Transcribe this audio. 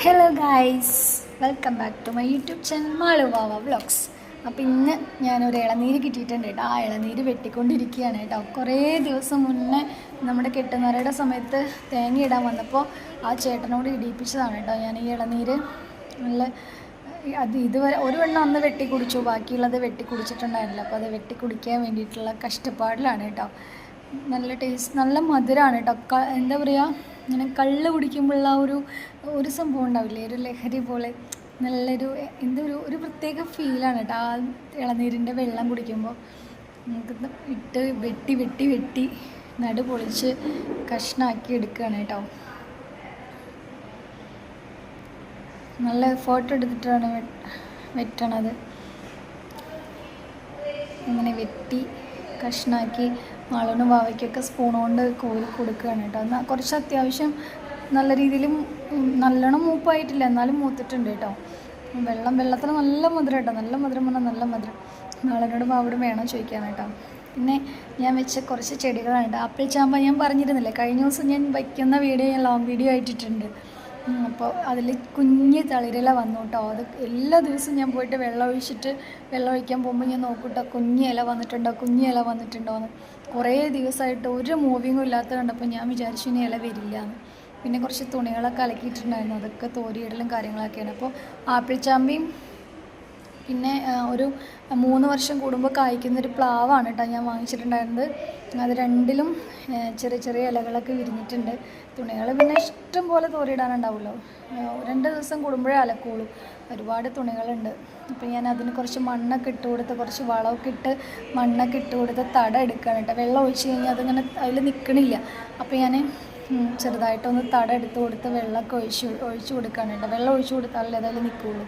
Hello guys, welcome back to my YouTube channel Maluvava vlogs. അപ്പോൾ ഇന്ന് ഞാനൊരു ഇളനീര് കിട്ടിയിട്ടുണ്ട് കേട്ടോ. ആ ഇളനീര് വെട്ടിക്കൊണ്ടിരിക്കുകയാണ് കേട്ടോ. കുറേ ദിവസം മുന്നേ നമ്മുടെ കെട്ടുന്നവരുടെ സമയത്ത് തേങ്ങ ഇടാൻ വന്നപ്പോൾ ആ ചേട്ടനോട് ഇടിയിപ്പിച്ചതാണ് കേട്ടോ ഞാൻ ഈ ഇളനീര്. നല്ല ഇതുവരെ ഒരു വെള്ളം അന്ന് വെട്ടി കുടിച്ചു, ബാക്കിയുള്ളത് വെട്ടി കുടിച്ചിട്ടുണ്ടായിരുന്നില്ല. അപ്പോൾ അത് വെട്ടി കുടിക്കാൻ വേണ്ടിയിട്ടുള്ള കഷ്ടപ്പാടിലാണ് കേട്ടോ. നല്ല ടേസ്റ്റ്, നല്ല മധുരമാണ് കേട്ടോ. എന്താ പറയുക, ഇങ്ങനെ കള്ള് കുടിക്കുമ്പോഴുള്ള ഒരു സംഭവം ഉണ്ടാവില്ലേ, ഒരു ലഹരി പോലെ നല്ലൊരു ഒരു പ്രത്യേക ഫീലാണ് കേട്ടോ ആ ഇളനീരിൻ്റെ വെള്ളം കുടിക്കുമ്പോൾ. നമുക്ക് ഇട്ട് വെട്ടി വെട്ടി വെട്ടി നടു പൊളിച്ച് കഷ്ണാക്കി എടുക്കുകയാണ് കേട്ടോ. നല്ല എഫേർട്ട് എടുത്തിട്ടാണ് വെട്ടണത്. ഇങ്ങനെ വെട്ടി കഷ്ണാക്കി മാളൂനും വാവയ്ക്കൊക്കെ സ്പൂൺ കൊണ്ട് കോരി കൊടുക്കുകയാണ് കേട്ടോ. എന്നാൽ കുറച്ച് അത്യാവശ്യം നല്ല രീതിയിൽ നല്ലോണം മൂപ്പായിട്ടില്ല, എന്നാലും മൂത്തിട്ടുണ്ട് കേട്ടോ. വെള്ളത്തിന് നല്ല മധുരം കേട്ടോ, നല്ല മധുരം പറഞ്ഞാൽ നല്ല മധുരം. മാളൂനോടും വാവയോടും വേണം ചോദിക്കാൻ കേട്ടോ. പിന്നെ ഞാൻ വെച്ച കുറച്ച് ചെടികളാണ് കേട്ടോ. ആപ്പിൾ ചാമ്പ ഞാൻ പറഞ്ഞിരുന്നില്ലേ, കഴിഞ്ഞ ദിവസം ഞാൻ വയ്ക്കുന്ന വീഡിയോ ഞാൻ ലോങ് വീഡിയോ ആയിട്ടിട്ടുണ്ട്. അപ്പോൾ അതിൽ കുഞ്ഞ് തളിരില വന്നു കേട്ടോ. അത് എല്ലാ ദിവസവും ഞാൻ പോയിട്ട് വെള്ളം ഒഴിക്കാൻ പോകുമ്പോൾ ഞാൻ നോക്കൂട്ടോ, കുഞ്ഞ് ഇല വന്നിട്ടുണ്ടോ എന്ന്. കുറേ ദിവസമായിട്ട് ഒരു മൂവിങ്ങും ഇല്ലാത്ത കണ്ടപ്പോൾ ഞാൻ വിചാരിച്ചു ഇനി ഇല വരില്ല എന്ന്. പിന്നെ കുറച്ച് തുണികളൊക്കെ അലക്കിയിട്ടുണ്ടായിരുന്നു, അതൊക്കെ തോരിയിടലും കാര്യങ്ങളൊക്കെയാണ്. അപ്പോൾ ആപ്പിൾ ചാമ്പയും പിന്നെ ഒരു 3 വർഷം കൂടുമ്പോൾ കായ്ക്കുന്നൊരു പ്ലാവാണ് കേട്ടോ ഞാൻ വാങ്ങിച്ചിട്ടുണ്ടായിരുന്നത്. അത് രണ്ടിലും ചെറിയ ചെറിയ ഇലകളൊക്കെ വിരിഞ്ഞിട്ടുണ്ട്. തുണികൾ പിന്നെ ഇഷ്ടം പോലെ തോരിയിടാനുണ്ടാവുമല്ലോ, 2 ദിവസം കൂടുമ്പോഴേ അലക്കുള്ളൂ. ഒരുപാട് തുണികളുണ്ട്. അപ്പോൾ ഞാൻ അതിന് കുറച്ച് മണ്ണൊക്കെ ഇട്ട് കൊടുത്ത്, കുറച്ച് വളമൊക്കെ ഇട്ട് മണ്ണൊക്കെ ഇട്ട് കൊടുത്ത് തട എടുക്കുകയാണ് കേട്ടോ. വെള്ളം ഒഴിച്ച് കഴിഞ്ഞാൽ അതിങ്ങനെ അതിൽ നിൽക്കണില്ല. അപ്പോൾ ഞാൻ ചെറുതായിട്ടൊന്ന് തട എടുത്ത് കൊടുത്ത് വെള്ളമൊക്കെ ഒഴിച്ച് കൊടുക്കുകയാണ് കേട്ടോ. വെള്ളം ഒഴിച്ച് കൊടുത്താലേ അതിൽ നിൽക്കുകയുള്ളൂ.